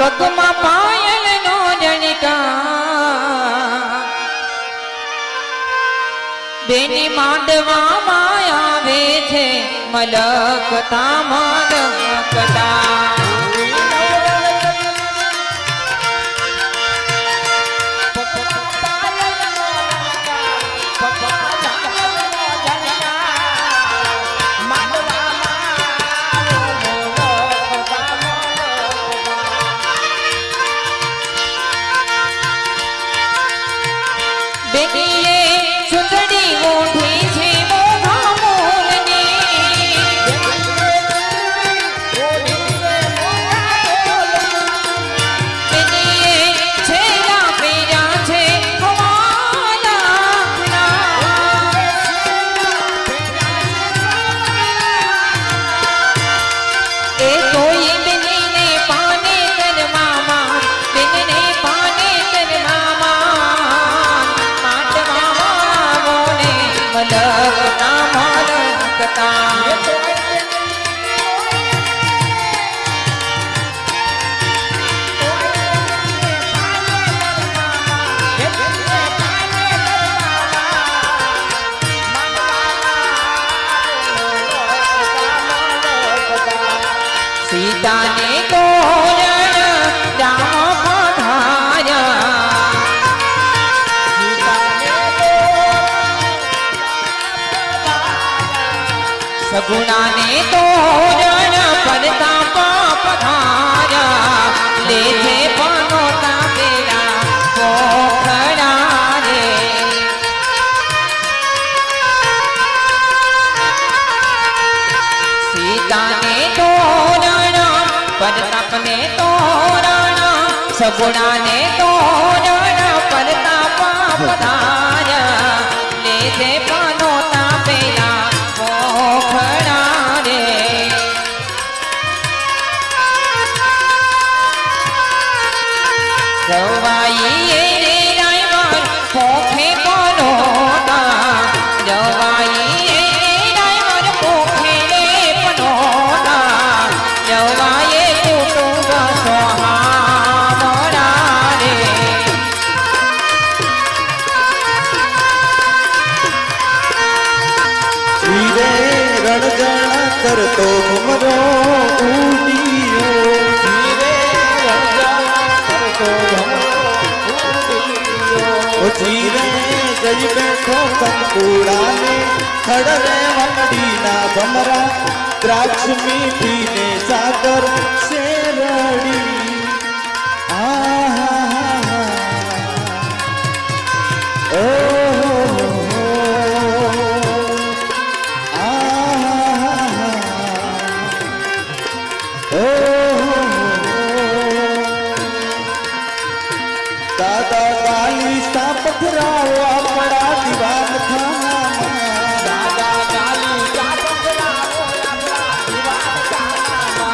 પગમાં પાયલ નો જણકા બેની માંડવામાં આવે છે મલકતા મલકતા सीताने तोरण राम पधार्या सगुणाने तोरण परतापा पधार्या लेजे पनोता तेरा पोखड़ा रे सीताने परतापने तोरण सगुणाने तोरण परतापा पधार्या लेजे पनोता पेला पोखड़ा रे जवाई रे रायवर पोखे पनोता जवाई रे रायवर पोखे रे पनोता जवाई करतो घुमरो उड़ियो धीरे करतो घुमरो धीरे जई बैठो कंकूड़ा ने खड़रे वमड़ी ना भमरा द्राक्ष मीठी ने सागर शेरड़ी दादा काली सा पथराओ अपना दीवान खाना दादा काली सा पथराओ अपना दीवान खाना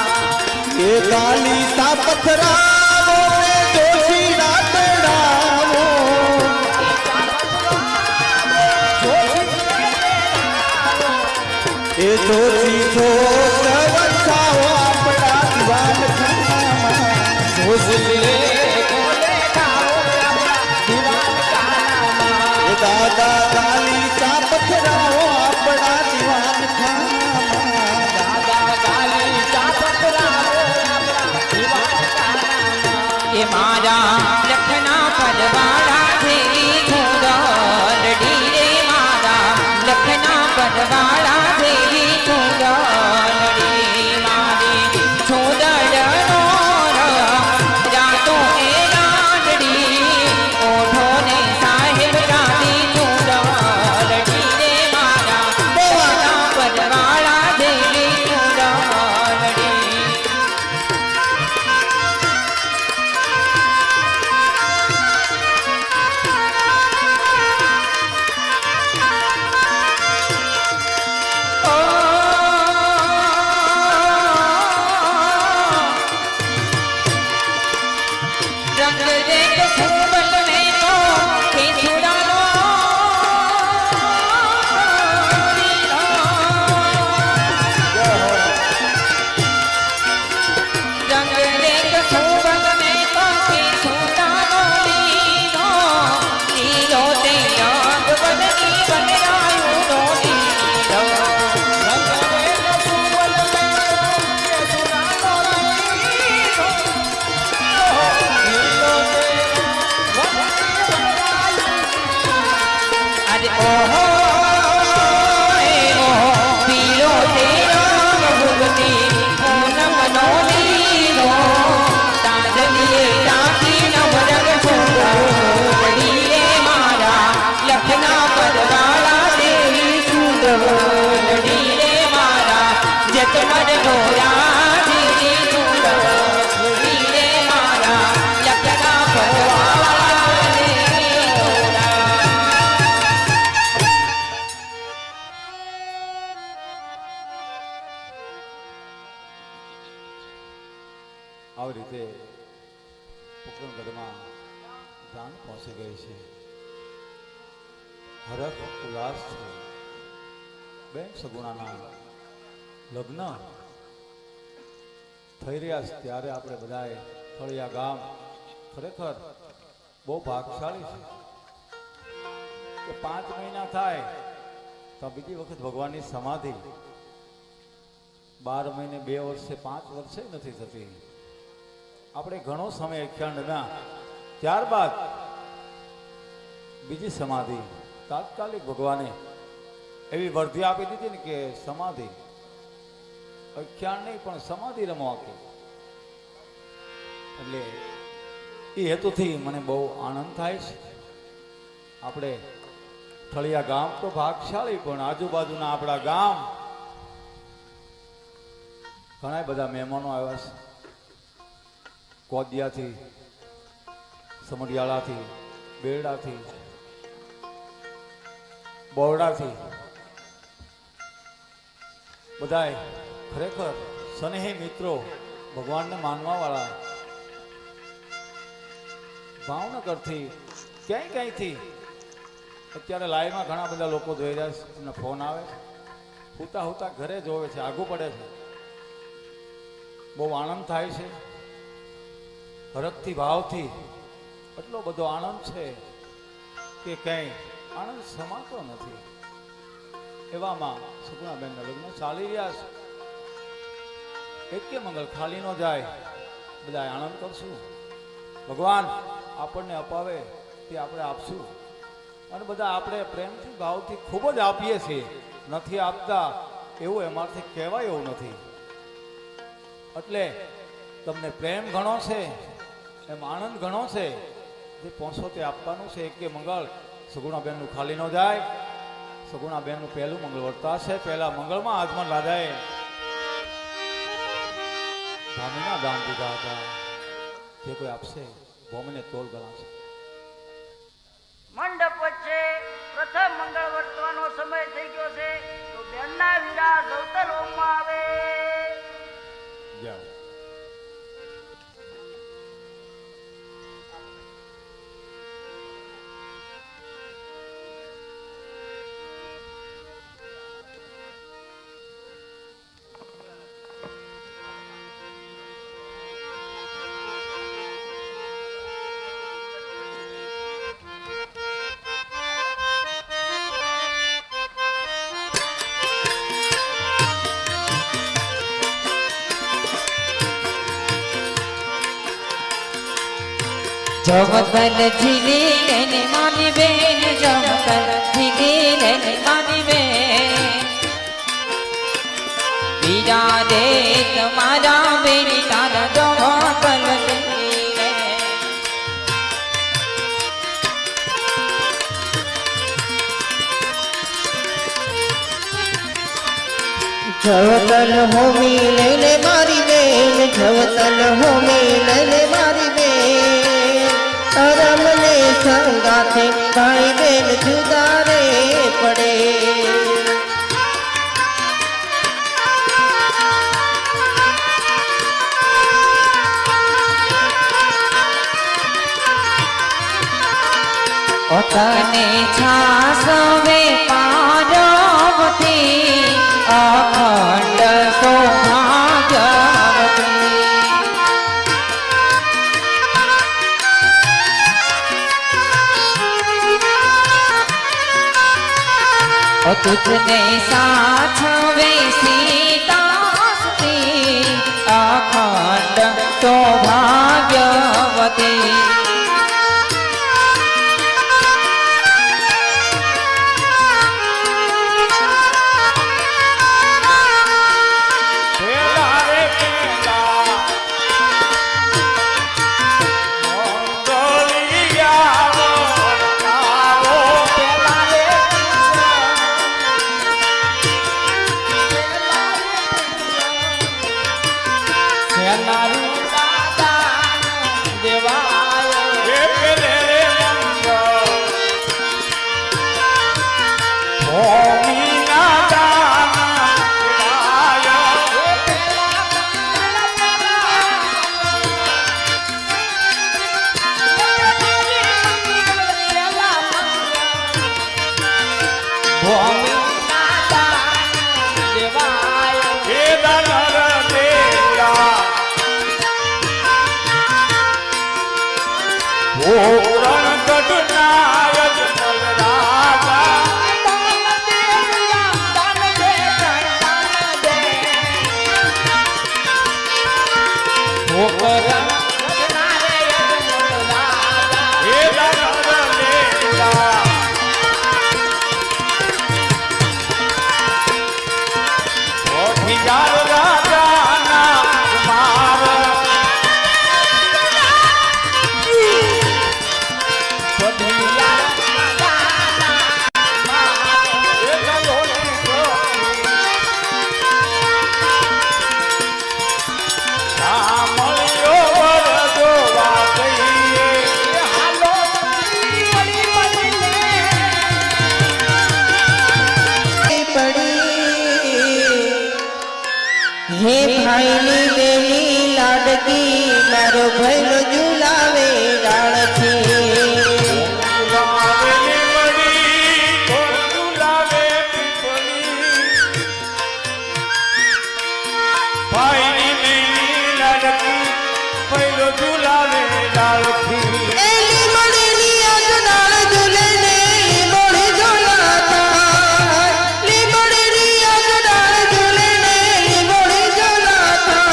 ये काली सा पथराओ ने जोशी ना तड़ाओ ये जोशी जो वसाओ अपना दीवान खाना जोशी दादा काली सा पथराओ अपना दीवान खाना दादा काली सा पथराओ अपना दीवान खाना ये मारा लखना परवाड़ा देवी झूलड़ी रे मारा लखना परवाड़ा देवी झूलड़ी मारी झूलड़ रातों ए लाडड़ी ओढ़ो ने साहिब આવી રીતે પોકરણગઢમાં જાન પહોંચી ગઈ છે. હરખ ઉલ્લાસ છે. બેન સગુણાના લગ્ન થઈ રહ્યા છે ત્યારે આપણે બધાએ ફળિયા ગામ ખરેખર બહુ ભાગશાળી છે કે 5 મહિના થાય તો બીજી વખત ભગવાનની સમાધિ 12 મહિને 2 વર્ષે 5 વર્ષે નથી થતી. આપણે ઘણો સમય અખ્યાંડના ત્યારબાદ બીજી સમાધિ તાત્કાલિક ભગવાને એવી વર્ધી આપી દીધી ને કે સમાધિ અખ્યાન નહીં પણ સમાધિ રમવા કે એટલે એ હેતુથી મને બહુ આનંદ થાય છે. આપણે થળિયા ગામ તો ભાગશાળી પણ આજુબાજુના આપણા ગામ ઘણા બધા મહેમાનો આવ્યા છે. કોદિયાથી, સમઢિયાળાથી, બેરડાથી, બોરડાથી બધાએ ખરેખર સ્નેહી મિત્રો, ભગવાનને માનવા વાળા ભાવનગરથી ક્યાંયથી અત્યારે લાઈવમાં ઘણા બધા લોકો જોઈ રહ્યા છે. એમને ફોન આવે છે, હુતા હુતા ઘરે જોવે છે, આઘું પડે છે. બહુ આનંદ થાય છે. હરખથી ભાવથી એટલો બધો આનંદ છે કે કંઈ આનંદ સમાતો નથી. એવામાં સગુણાબેનના લગ્ન ચાલી રહ્યા છે. એકે મંગળ ખાલી ન જાય. બધા આનંદ કરશું. ભગવાન આપણને અપાવે તે આપણે આપશું અને બધા આપણે પ્રેમથી ભાવથી ખૂબ જ આપીએ છીએ. નથી આપતા એવું એમાંથી કહેવાય એવું નથી. એટલે તમને પ્રેમ ઘણો છે, એમ આનંદ ઘણો છે. જે પહોંચો તે આપવાનું છે. એકે મંગળ સગુણાબેનનું ખાલી ન જાય. સગુણાબેનનું પહેલું મંગળ વર્તાશે. પહેલા મંગળમાં આજમન રાજાએ ભૂમિના દાન દીધા હતા. જે કોઈ આપશે ભૂમિને તોલ ગણાશે. મંડપ વચ્ચે પ્રથમ મંગળ વર્તવાનો સમય થઈ ગયો છે તો બેનના વીરા ગૌતર હોમમાં આવે. જાઓ. જમતલ ઝીલી લેને માની બેન, જમતલ ઝીલી લેને માની બેન. બીજા દે તમારા બેન તારા જમતલ ઝીલી લે. જવતલ હોમી લઈને મારી બેન, જવતલ હોમી લઈને મારી બેન. તારા મને સંગાથે ભાઈ બેન જુદા રે પડે. તને છાસવે પાર્વતી, અખંડ સૌભાગ્યવતી. તુજને સાછવે સીતાસ્તી, અખંડ સૌભાગ્યવતી. ભાઈની બેની લાડકી મારો ભૈલો ઝુલાવે ડાળથી એલી મળેલી આજ ડાળ ઝૂલે ને લીંબોડી ઝૂલાતા લીંબોડી આજ ડાળ ઝૂલે ને લીંબોડી ઝૂલાતા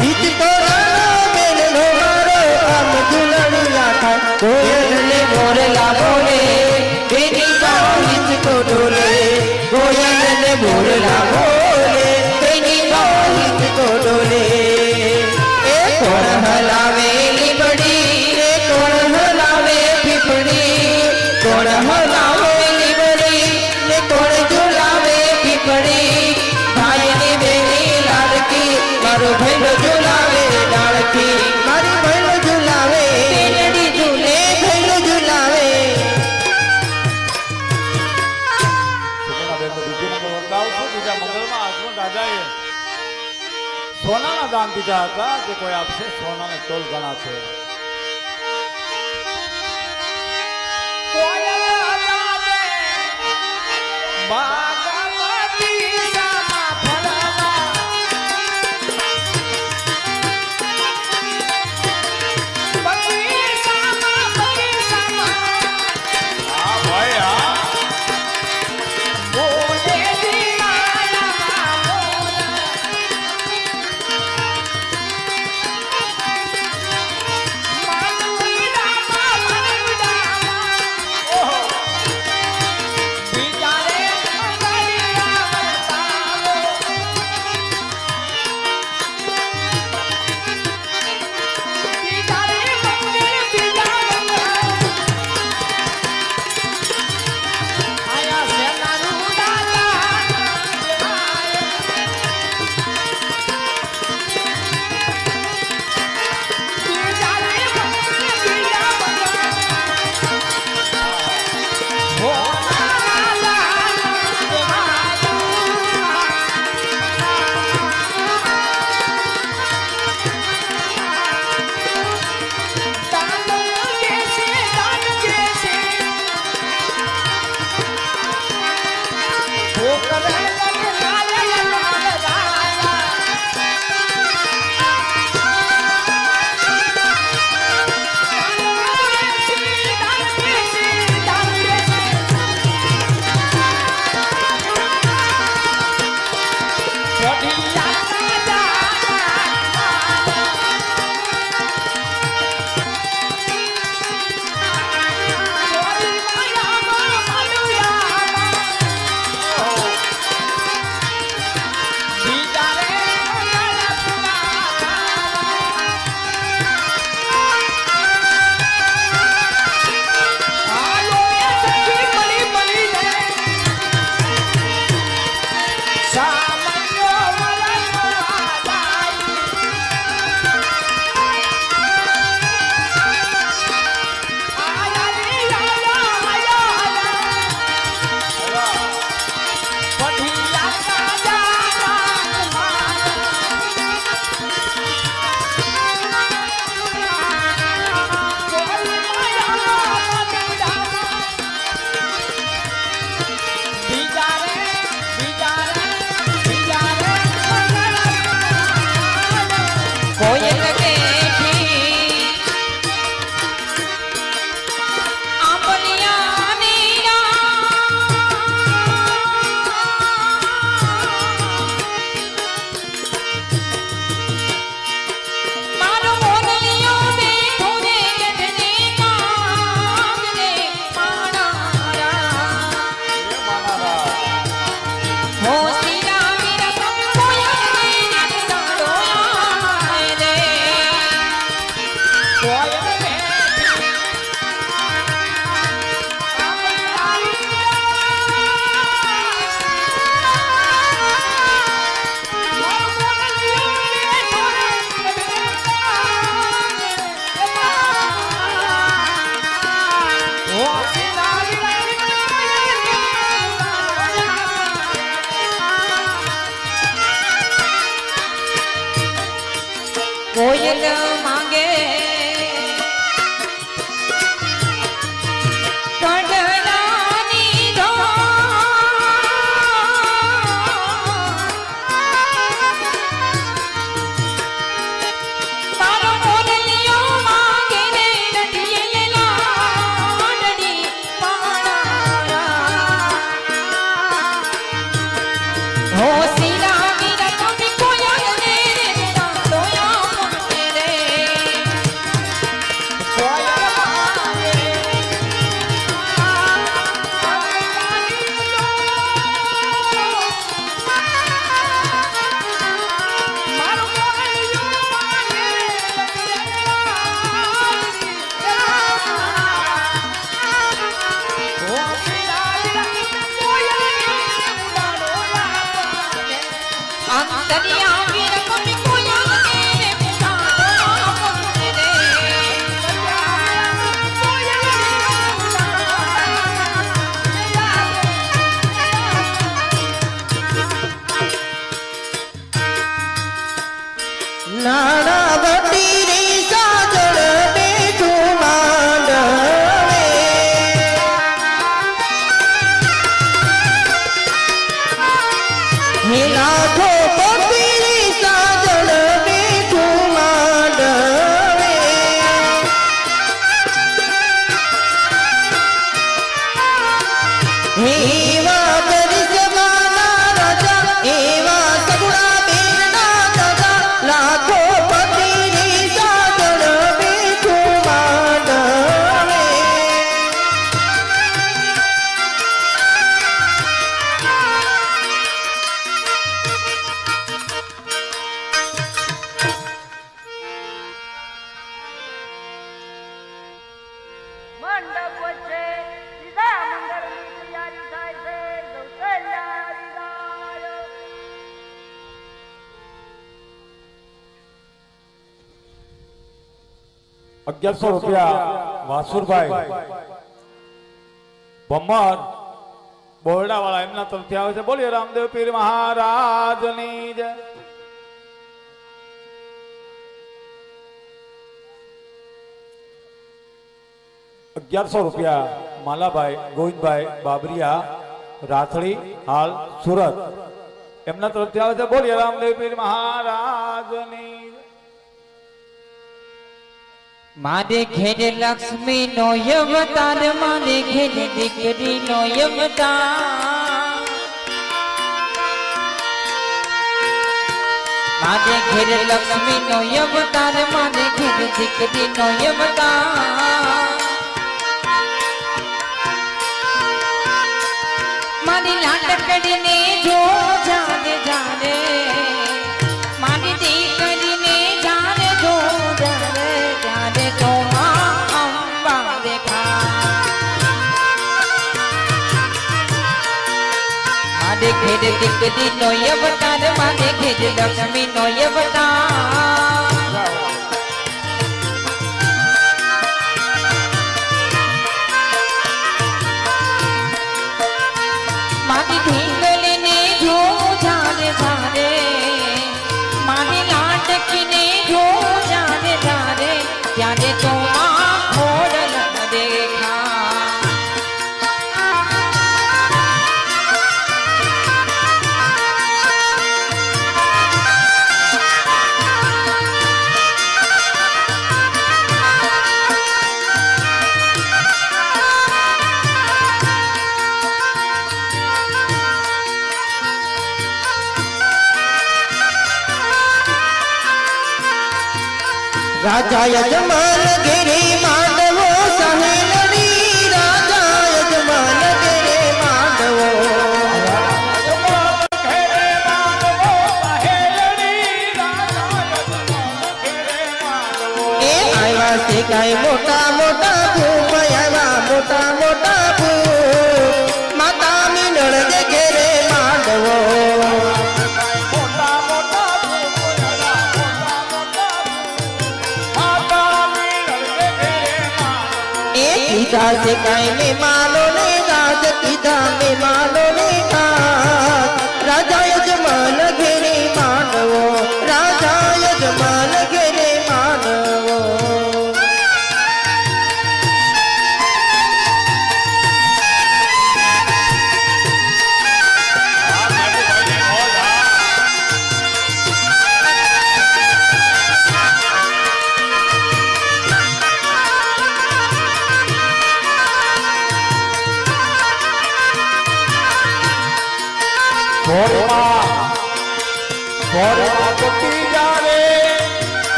હિત તોરાનો બેનનો મારો આમ ઝૂલણિયા થા કોયલ ને મોરલા બોલે બેની બાઓ હિત તો ડોલે કોયલ ને મોરલા બોલે બેની બાઓ હિત તો ડોલે એ કોણ હલાવે લીંબડી રે કોણ હલાવે પીપળી કોણ હલાવે લીંબડી ને કોણ ઝુલાવે પીપળી ભાઈની બેની લાડકી મારો ભાઈલો ઝુલાવે ડાળકી મારી ભાઈલો ઝુલાવે બેનડી ઝૂલે ભાઈલો ઝુલાવે બીજા મંગળમાં આજમાં દાદાએ સોનાના દાન દીધા હતા જે કોઈ આપશે સોનાને તોલ ગણા છે કોયલ માંગે કડલાની મારો મોરલિયો માંગે રે નડિયે લાડડી પાણા હો સીરા વીરા તમે કોયલ ને દોયા રે અંતરિયા વીર તમે કોયલ ને પુરાણો રે નાના વટી રી સાજણ બેઠું માંડવે હે લાખો પતિ રી સાજણ બેઠું માંડવે એવા પરિસવાના રાજા એવા સગુણા બેનના દાદા લાખો પતિ રી સાજણ બેઠું માંડવે મંડપ વચ્ચે સીધા મંગળની તૈયારી થાય છે ગૌતલ્યા વિદાય 1100 રૂપિયા વાસુરભાઈ ભમર બોરડા વાળા એમના તરફથી આવે છે. બોલીએ રામદેવ પીર મહારાજની જય. 1100 રૂપિયા માલાભાઈ ગોવિંદભાઈ બાબરિયા રાથડી હાલ સુરત એમના તરફથી આવે છે. બોલીએ રામદેવ પીર મહારાજની જય. મારે ઘેર લક્ષ્મી નો અવતાર મારે ઘેર દીકરી નો અવતાર મારે ઘેર લક્ષ્મી નો અવતાર મારે ઘેર દીકરી નો અવતાર મારી લાટકડીને જો જાને જાને મારી દીકરીને જાને જો જાને જાને તો માં અંબા દેખા મારે ઘેર દીકરી નો અવતાર મારે ઘેર લક્ષ્મી નો અવતાર મારી ઢીંગલીને જો જાને જાને મારી લાટકીને જો જાને જાને ત્યારે તો માં ખોડ ન દેખા રાજા યજમાન ઘેરે માંડવો સહેલડી રાજા યજમાન ઘેરે માંડવો એ આવ્યા છે કાંઈ મોટા મોટા ભૂપ આવ્યા મોટા મોટા ભૂપ માતા મીનળ ઘેરે માંડવો कीधा से काई मेहमानों ने गाज कीधा मेहमानों ने गाज राजा यजमान घेरे मानवो राजा यजमान घेरे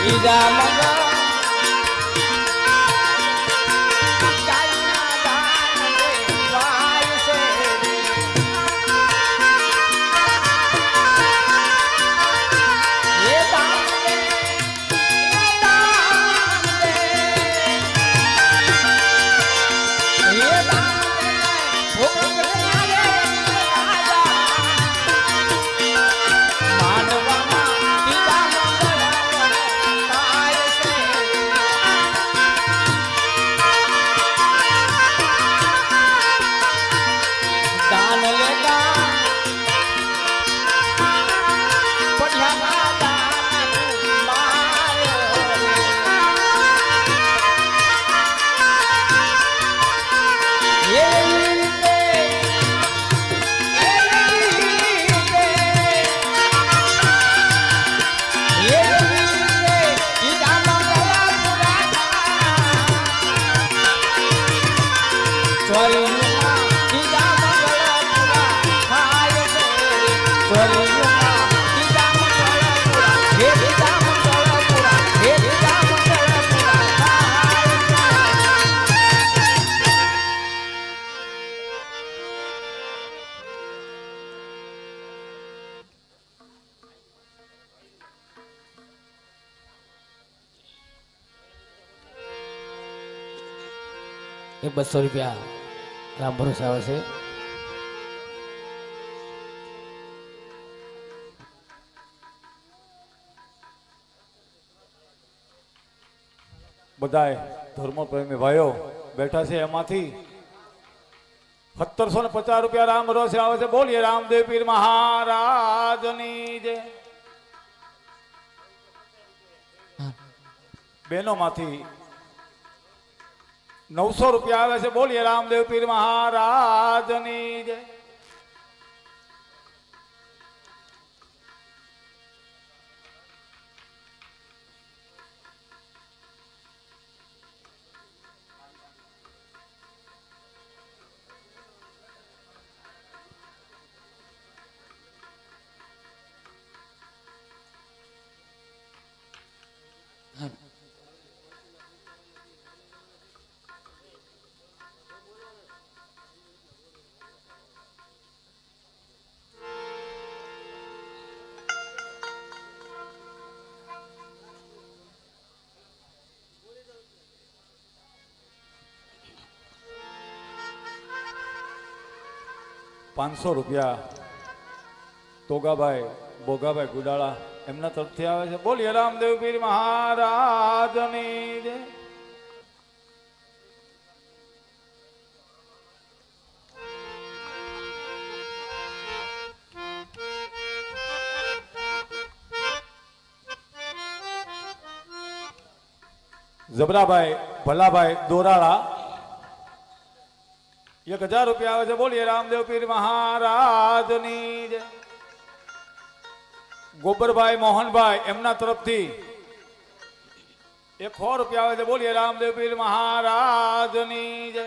બીજા મંગળ એ 200 રૂપિયા રામ ભરોસે આવે છે. બધાય ધર્મ પ્રેમી ભાઈઓ બેઠા છે એમાંથી 1750 રૂપિયા રામ ભરોસે આવે છે. બોલીએ રામદેવ પીર મહારાજની જય. બહેનો માંથી 900 રૂપિયા આવે છે. બોલીએ રામદેવ પીર મહારાજની જય. ₹500 તોગાભાઈ બોગાભાઈ ગુડાળા એમના તરફથી આવે છે. બોલીએ રામદેવ પીર મહારાજની જય. જબરાભાઈ ભલાભાઈ દોરાળા 1000 રૂપિયા આવે છે. બોલીએ રામદેવ પીર મહારાજની જય. ગોબરભાઈ મોહનભાઈ એમના તરફથી 100 રૂપિયા આવે છે. બોલીએ રામદેવ પીર મહારાજની જય.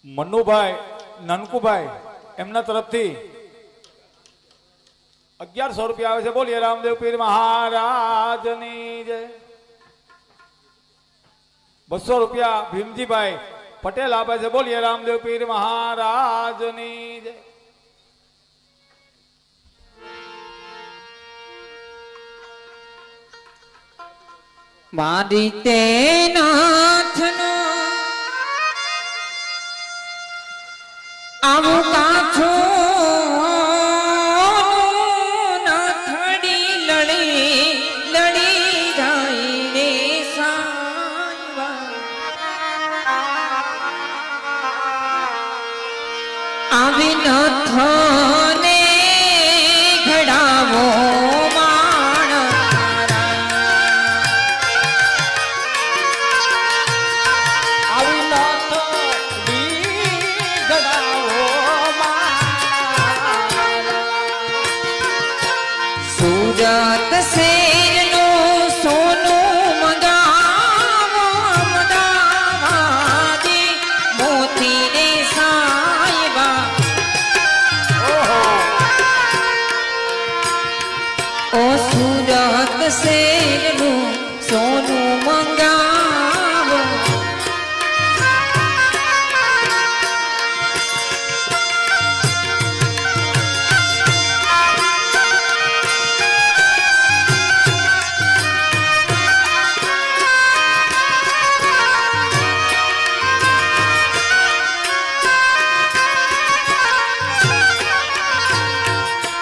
મનુભાઈ નનકુભાઈ એમના તરફથી 1100 રૂપિયા આવે છે. બોલીએ રામદેવ પીર મહારાજની જય. 200 રૂપિયા ભીમજીભાઈ પટેલ આપે છે. બોલીએ રામદેવ પીર મહારાજની જય. મારી તે નાથનો આવું કાછું નાથડી લડી લડી જાય રે સાંઈબા. આવી નથને ઘડાવો સુરત શેરનું સોનું મંગાવો અમદાવાદી મોતી રે સાંઈબા. શેરનું સોનું મંગાવો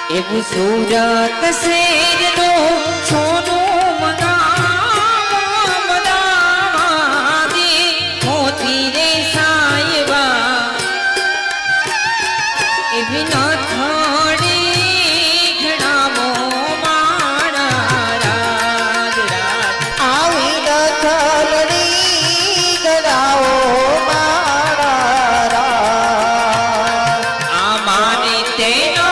એવું સુરત શેરનું સોનું મંગાવો બદામાજી મોતી રે સાયબા એવી નથડી ઘડાવો મારા રાજ રાજ આવી નથલડી ગડાવો મારા રાજ. આ મારી તેનો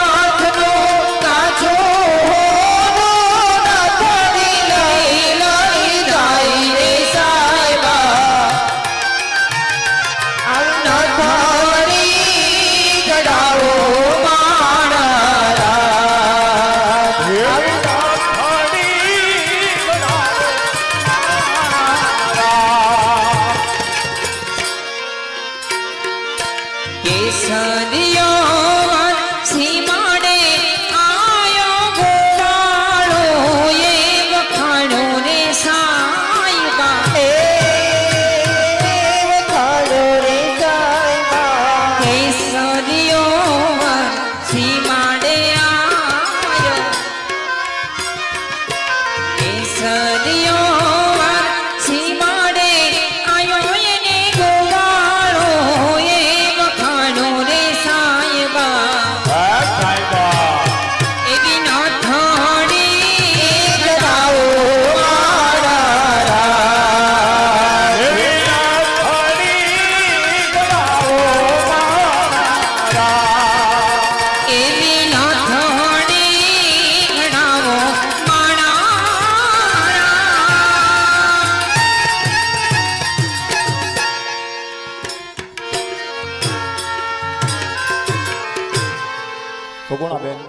સગુણાબેન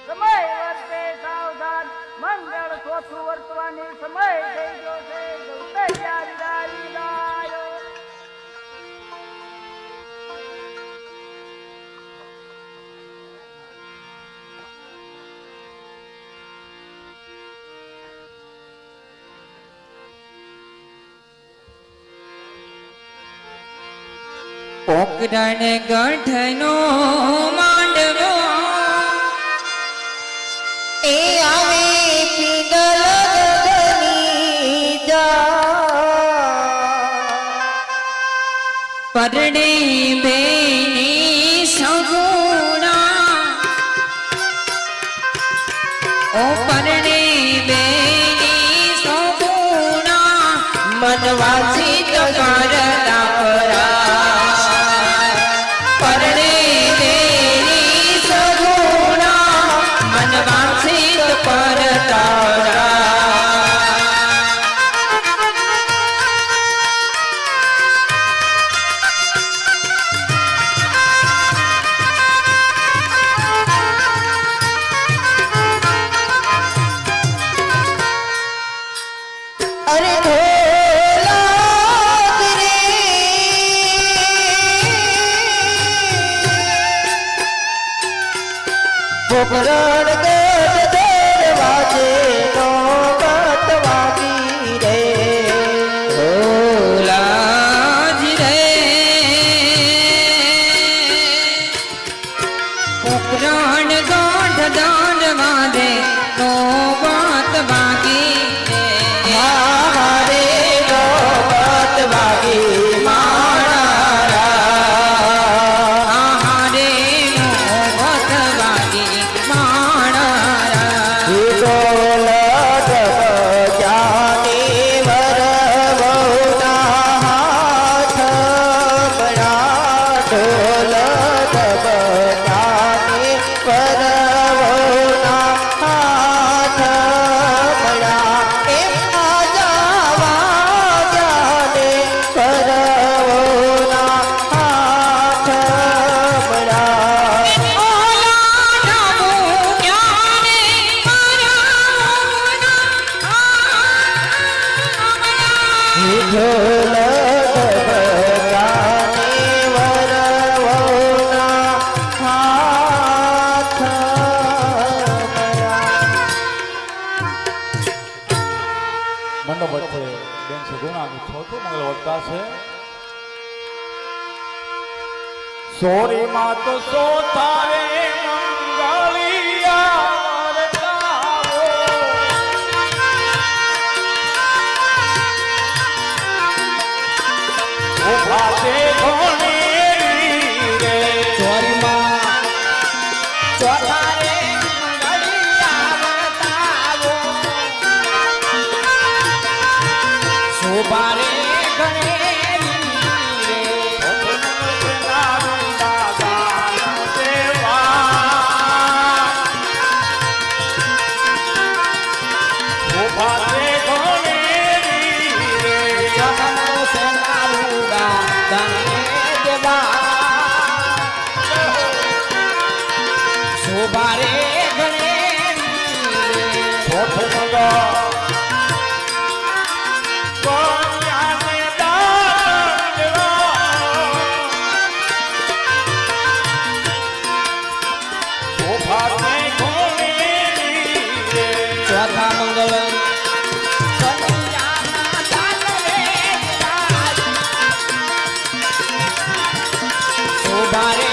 સમય વર્તે સાવધાન મંગળ ચોથું વર્તવાની સમય થઈ ગયો છે ગૌતૈયા વિદાય વિદાય. પોકરણ ગઢનો માંડવો એ આવે પીગલ ગગની જા. પરણે બેની સગુણા ઓ પરણે બેની સગુણા મનવાસી તો કરતા પરા. પરણે બેની સગુણા મનવાસી પરતારા અરે ઢોલા રે પોકરણ ગઢ દરવાજે નો બત વાગી રે. ઓલાજી રે પોકરણ ગોઠ દાન વાદે નો વાત વાગી મારે નો બત વાગી મારા આહારે નો વાત વાગી માણા કવિતા છે સોરી માં તો સો થાય મંગળિયા વરતાવો ઉભા તે ઘણી રે ચોરી માં ચોથા રે મંગળિયા વરતાવો શોભા રે શોભારે ગણે ચોથા મંગળ શોભારે